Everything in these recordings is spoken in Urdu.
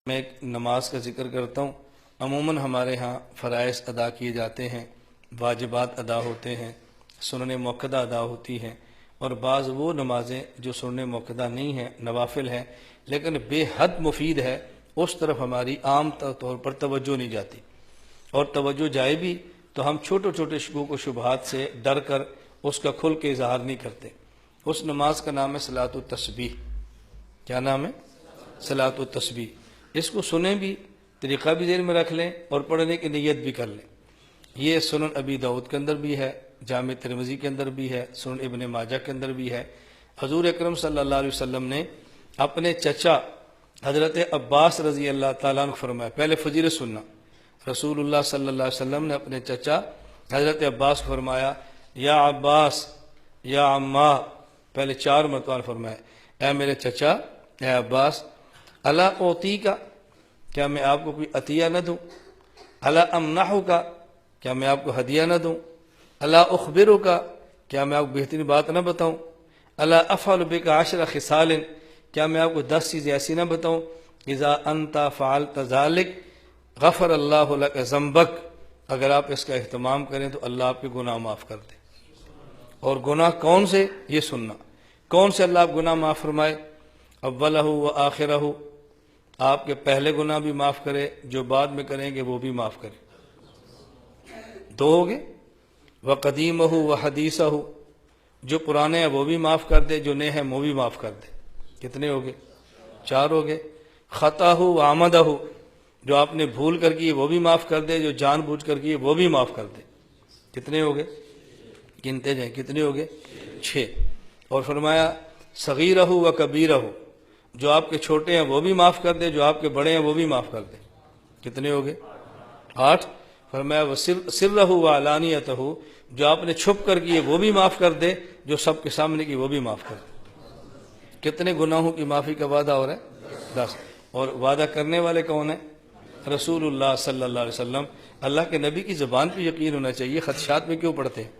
میں ایک نماز کا ذکر کرتا ہوں۔ عموماً ہمارے ہاں فرائض ادا کیے جاتے ہیں، واجبات ادا ہوتے ہیں، سنن موقدہ ادا ہوتی ہیں، اور بعض وہ نمازیں جو سنن موقدہ نہیں ہیں، نوافل ہیں، لیکن بے حد مفید ہے، اس طرف ہماری عام طور پر توجہ نہیں جاتی، اور توجہ جائے بھی تو ہم چھوٹے چھوٹے شکوک و شبہات سے ڈر کر اس کا کھل کے اظہار نہیں کرتے۔ اس نماز کا نام ہے صلاۃ التسبیح۔ کیا نام ہے؟ صلاۃ التسبیح۔ اس کو سنیں بھی، طریقہ بھی ذہن میں رکھ لیں، اور پڑھنے کی نیت بھی کر لیں۔ یہ سنن ابی داؤد کے اندر بھی ہے، جامع ترمذی کے اندر بھی ہے، سنن ابن ماجہ کے اندر بھی ہے۔ حضور اکرم صلی اللہ علیہ وسلم نے اپنے چچا حضرت عباس رضی اللہ تعالیٰ عنہ فرمایا، پہلے فضیلت سننا، رسول اللہ صلی اللہ علیہ وسلم نے اپنے چچا حضرت عباس کو فرمایا، یا عباس یا عمّا، پہلے 4 مرتبہ فرمایا، اے میرے چچا، اے عباس، الا اوتی کا، کیا میں آپ کو کوئی عطیہ نہ دوں؟ الا امنحو کا، کیا میں آپ کو ہدیہ نہ دوں؟ الا اخبرو کا، کیا میں آپ کو بہترین بات نہ بتاؤں؟ الا افعل بک 10 خصال، کیا میں آپ کو 10 چیزیں ایسی نہ بتاؤں؟ اذا انت فعلت ذلک غفر اللہ لک ذنبک، اگر آپ اس کا اہتمام کریں تو اللہ آپ کے گناہ معاف کر دے۔ اور گناہ کون سے؟ یہ سننا، کون سے اللہ آپ گناہ معاف فرمائے؟ اولہ و آخرہ، آپ کے پہلے گناہ بھی معاف کرے، جو بعد میں کریں گے وہ بھی معاف کرے، 2 ہو گئے۔ وقدیمہ و حدیثہ، جو پرانے ہیں وہ بھی معاف کر دے، جو نئے ہیں وہ بھی معاف کر دے، کتنے ہو گئے؟ 4 ہو گئے۔ خطاہ و عمدہ، جو آپ نے بھول کر کی وہ بھی معاف کر دے، جو جان بوجھ کر کی وہ بھی معاف کر دے، کتنے ہو گئے؟ گنتے جائیں، کتنے ہو گئے؟ 6۔ اور فرمایا صغیرہ و کبیرہ، جو آپ کے چھوٹے ہیں وہ بھی معاف کر دے، جو آپ کے بڑے ہیں وہ بھی معاف کر دے، کتنے ہو گئے؟ 8۔ فرمایا سرہ و علانیتہ، جو آپ نے چھپ کر کی وہ بھی معاف کر دے، جو سب کے سامنے کی وہ بھی معاف کر دے۔ کتنے گناہوں کی معافی کا وعدہ ہو رہا ہے؟ 10۔ اور وعدہ کرنے والے کون ہیں؟ رسول اللہ صلی اللہ علیہ وسلم۔ اللہ کے نبی کی زبان پہ یقین ہونا چاہیے، خدشات میں کیوں پڑھتے ہیں؟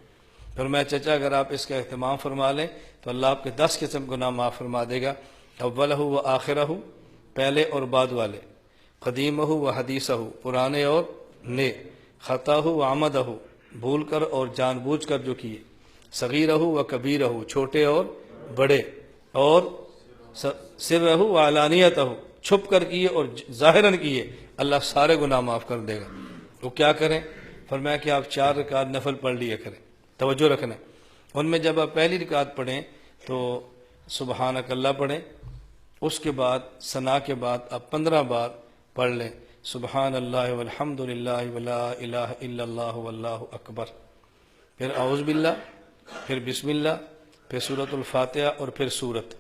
فرمایا چچا اگر آپ اس کا اہتمام فرما لیں تو اللہ آپ کے 10 قسم گناہ معاف فرما دے گا۔ اولہ و آخرہ، پہلے اور بعد والے، قدیمہ و حدیثہ، پرانے اور نئے، خطاہ و عمدہ، بھول کر اور جان بوجھ کر جو کیے، صغیرہ و کبیرہ، چھوٹے اور بڑے، اور سرہ و علانیتہ، چھپ کر کیے اور ظاہراً کیے، اللہ سارے گناہ معاف کر دے گا۔ وہ کیا کریں؟ فرمایا کہ آپ 4 رکعت نفل پڑھ لیا کریں، توجہ رکھنا۔ ان میں جب آپ پہلی رکعت پڑھیں تو سبحانک اللہ پڑھیں، اس کے بعد ثنا کے بعد آپ 15 بار پڑھ لیں، سبحان اللہ والحمد للہ ولا الہ الا اللہ واللہ اکبر، پھر اعوذ باللہ، پھر بسم اللہ، پھر سورۃ الفاتحہ، اور پھر سورت،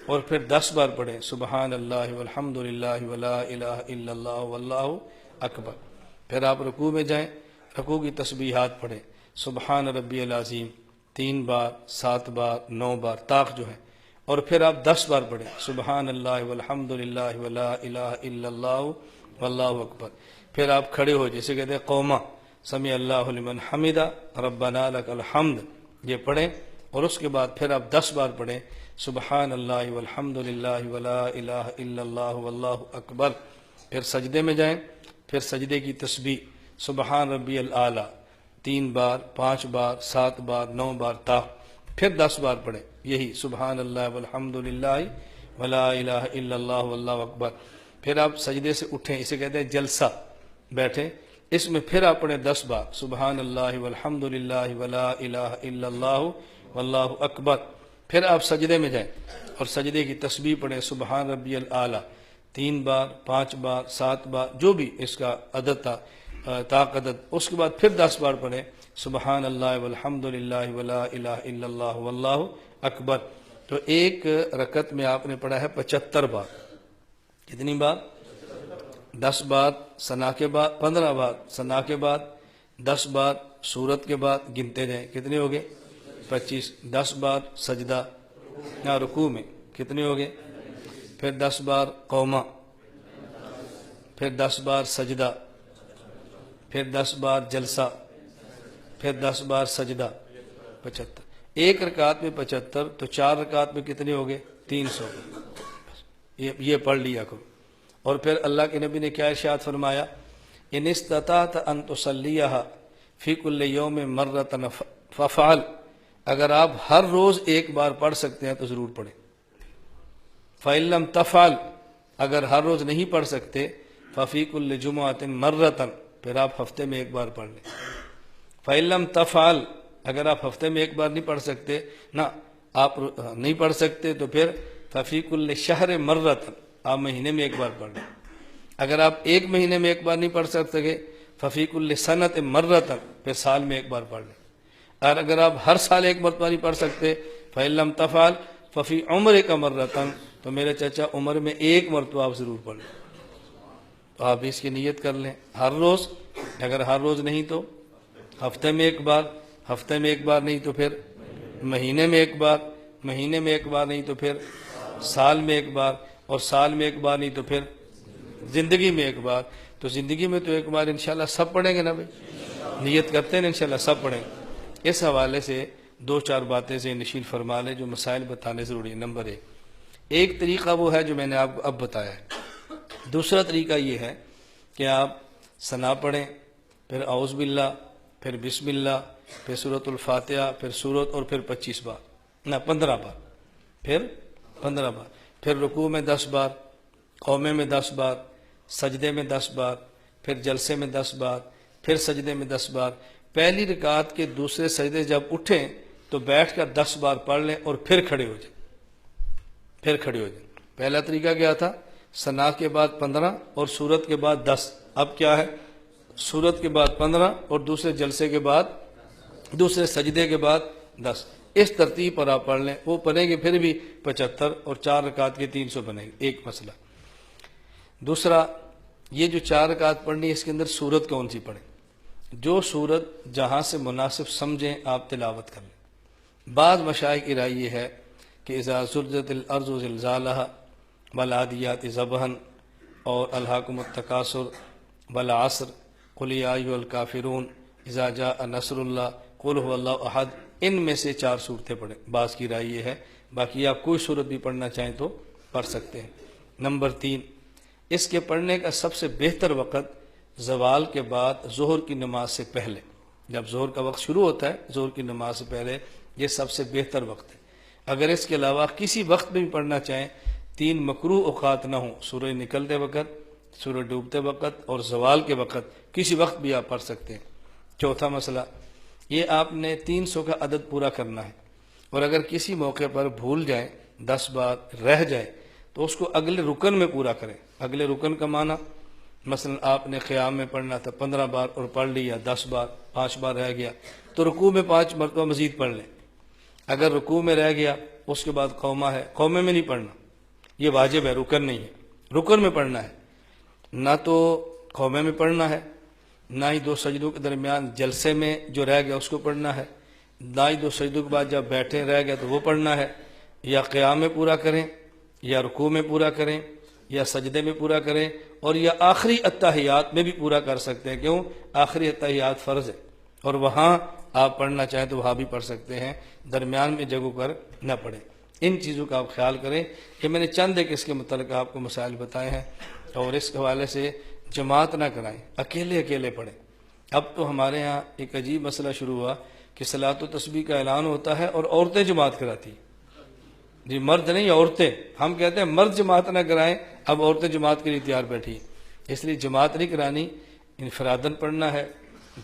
اور پھر 10 بار پڑھیں سبحان اللہ والحمد للہ ولا الہ الا اللہ واللہ اکبر۔ پھر آپ رکوع میں جائیں، رکوع کی تسبیحات پڑھیں، سبحان ربی العظیم 3 بار، 7 بار، 9 بار طاق جو ہے، اور پھر آپ 10 بار پڑھیں سبحان اللہ والحمد للہ ولا الہ الا اللہ واللہ اکبر۔ پھر آپ کھڑے ہو، جیسے کہتے ہیں قومہ، سمع اللہ لمن حمدہ ربنا لک الحمد، یہ پڑھیں، اور اس کے بعد پھر آپ 10 بار پڑھیں سبحان اللہ والحمد للہ ولا الہ الا اللہ واللہ اکبر۔ پھر سجدے میں جائیں، پھر سجدے کی تسبیح سبحان ربی الاعلیٰ 3 بار، 5 بار، 7 بار، 9 بار تا، پھر 10 بار پڑھیں یہی سبحان اللہ والحمد للہ ولا الہ الا اللہ واللہ اکبر۔ پھر آپ سجدے سے اٹھیں، اسے کہتے ہیں جلسہ، بیٹھیں، اس میں پھر آپ پڑھیں 10 بار سبحان اللہ والحمد للہ ولا الہ الا اللہ واللہ اکبر۔ پھر آپ سجدے میں جائیں اور سجدے کی تسبیح پڑھیں سبحان ربی الاعلیٰ 3 بار، 5 بار، 7 بار، جو بھی اس کا عدد تھا طاق عدد۔ اس کے بعد پھر 10 بار پڑھیں سبحان اللہ والحمد للہ ولا الہ الا اللہ واللہ اکبر۔ تو ایک رکعت میں آپ نے پڑھا ہے 75 بار۔ کتنی بار؟ 10 بار ثنا کے بعد، 15 بار ثنا کے بعد، 10 بار سورت کے بعد، گنتے جائیں کتنے ہو گئے؟ 25۔ 10 بار سجدہ رکوع میں، کتنے ہو گئے؟ پھر 10 بار قومہ، پھر 10 بار سجدہ، پھر 10 بار جلسہ، پھر 10 بار سجدہ، 75۔ ایک رکعت میں 75، تو 4 رکعت میں کتنے ہو گئے؟ 300۔ یہ پڑھ لیا کرو۔ اور پھر اللہ کے نبی نے کیا ارشاد فرمایا، ان استطعت ان تصلیھا فی کل یوم مرۃ فافعل، اگر آپ ہر روز ایک بار پڑھ سکتے ہیں تو ضرور پڑھیں۔ فإن لم تفعل، اگر ہر روز نہیں پڑھ سکتے، ففی کل جمعۃ مرۃ، پھر آپ ہفتے میں ایک بار پڑھ لیں۔ فإن لم تفعل، اگر آپ ہفتے میں ایک بار نہیں پڑھ سکتے، نہ آپ نہیں پڑھ سکتے، تو پھر ففی کل شہر مرۃ، آپ مہینے میں ایک بار پڑھ لیں۔ اگر آپ ایک مہینے میں ایک بار نہیں پڑھ سکتے، ففی کل سنۃ مرۃ، پھر سال میں ایک بار پڑھ لیں۔ اور اگر آپ ہر سال ایک مرتبہ نہیں پڑھ سکتے، فإن لم تفعل ففی عمرک مرۃ، تو میرے چچا عمر میں ایک مرتبہ آپ ضرور پڑھ لیں۔ تو آپ اس کی نیت کر لیں ہر روز، اگر ہر روز نہیں تو ہفتے میں ایک بار، ہفتے میں ایک بار نہیں تو پھر مہینے میں ایک بار، مہینے میں ایک بار نہیں تو پھر سال میں ایک بار، اور سال میں ایک بار نہیں تو پھر زندگی میں ایک بار۔ تو زندگی میں تو ایک بار انشاءاللہ سب پڑھیں گے نا بھائی، نیت کرتے ہیں انشاءاللہ سب پڑھیں گے۔ اس حوالے سے دو چار باتیں سے نشین فرما لیں جو مسائل بتانے ضروری ہیں۔ نمبر ایک طریقہ وہ ہے جو میں نے آپ کو اب بتایا ہے۔ دوسرا طریقہ یہ ہے کہ آپ ثنا پڑھیں، پھر اعوذ باللہ، پھر بسم اللہ، پھر سورۃ الفاتحہ، پھر سورت، اور پھر 25 بار، نہ 15 بار، پھر 15 بار، پھر رکوع میں 10 بار، قومے میں 10 بار، سجدے میں 10 بار، پھر جلسے میں 10 بار، پھر سجدے میں 10 بار۔ پہلی رکعت کے دوسرے سجدے جب اٹھیں تو بیٹھ کر 10 بار پڑھ لیں اور پھر کھڑے ہو جائیں، پھر کھڑے ہو جائیں۔ پہلا طریقہ کیا تھا؟ ثنا کے بعد 15 اور سورت کے بعد 10۔ اب کیا ہے؟ سورت کے بعد 15 اور دوسرے جلسے کے بعد، دوسرے سجدے کے بعد 10۔ اس ترتیب پر آپ پڑھ لیں، وہ پڑھیں گے پھر بھی 75، اور 4 رکعت کے 300 بنے گے۔ ایک مسئلہ۔ دوسرا، یہ جو 4 رکعت پڑھنی ہے اس کے اندر سورت کون سی پڑھیں؟ جو سورت جہاں سے مناسب سمجھیں آپ تلاوت کر لیں۔ بعض مشائخ کی رائے یہ ہے کہ اذا زلزلت الارض زلزالها والعادیات ضبحا، اور الہاکم التکاثر والعصر، قل یا ایھا الکافرون، اذا جاء نصر اللہ، قل هو اللہ احد، ان میں سے 4 صورتیں پڑھیں۔ بعض کی رائے یہ ہے، باقی آپ کوئی صورت بھی پڑھنا چاہیں تو پڑھ سکتے ہیں۔ نمبر 3، اس کے پڑھنے کا سب سے بہتر وقت زوال کے بعد ظہر کی نماز سے پہلے، جب ظہر کا وقت شروع ہوتا ہے ظہر کی نماز سے پہلے، یہ سب سے بہتر وقت ہے۔ اگر اس کے علاوہ کسی وقت میں بھی پڑھنا چاہیں، 3 مکروہ اوقات نہ ہوں، سورج نکلتے وقت، سورج ڈوبتے وقت، اور زوال کے وقت، کسی وقت بھی آپ پڑھ سکتے ہیں۔ چوتھا مسئلہ، یہ آپ نے 300 کا عدد پورا کرنا ہے، اور اگر کسی موقع پر بھول جائیں، 10 بار رہ جائے، تو اس کو اگلے رکن میں پورا کریں۔ اگلے رکن کا معنی، مثلا آپ نے قیام میں پڑھنا تھا 15 بار اور پڑھ لیا 10 بار، 5 بار رہ گیا، تو رکوع میں 5 مرتبہ مزید پڑھ لیں۔ اگر رکوع میں رہ گیا، اس کے بعد قومہ ہے، قومے میں نہیں پڑھنا، یہ واجب ہے، رکن نہیں ہے، رکن میں پڑھنا ہے۔ نہ تو قومے میں پڑھنا ہے، نہ ہی 2 سجدوں کے درمیان جلسے میں جو رہ گیا اس کو پڑھنا ہے، نہ ہی 2 سجدوں کے بعد جب بیٹھے رہ گیا تو وہ پڑھنا ہے۔ یا قیام میں پورا کریں، یا رکوع میں پورا کریں، یا سجدے میں پورا کریں، اور یا آخری اتحیات میں بھی پورا کر سکتے ہیں۔ کیوں؟ آخری اتحیات فرض ہے، اور وہاں آپ پڑھنا چاہیں تو وہاں بھی پڑھ سکتے ہیں، درمیان میں جگہوں پر نہ پڑھیں۔ ان چیزوں کا آپ خیال کریں کہ میں نے چند ایک اس کے متعلق آپ کو مسائل بتائے ہیں، اور اس حوالے سے جماعت نہ کرائیں، اکیلے اکیلے پڑھیں۔ اب تو ہمارے ہاں ایک عجیب مسئلہ شروع ہوا کہ صلاۃ و تسبیح کا اعلان ہوتا ہے اور عورتیں جماعت کراتی ہیں۔ جی مرد نہیں، عورتیں، ہم کہتے ہیں مرد جماعت نہ کرائیں، اب عورتیں جماعت کے لیے تیار بیٹھی ہیں۔ اس لیے جماعت نہیں کرانی، انفراداً پڑھنا ہے،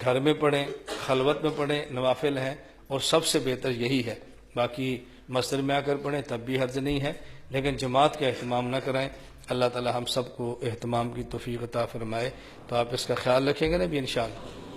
گھر میں پڑھیں، خلوت میں پڑھیں، نوافل ہیں، اور سب سے بہتر یہی ہے۔ باقی مسجد میں آ کر پڑھیں تب بھی حرج نہیں ہے، لیکن جماعت کا اہتمام نہ کرائیں۔ اللہ تعالی ہم سب کو اہتمام کی توفیق عطا فرمائے۔ تو آپ اس کا خیال رکھیں گے نا بھی انشاءاللہ۔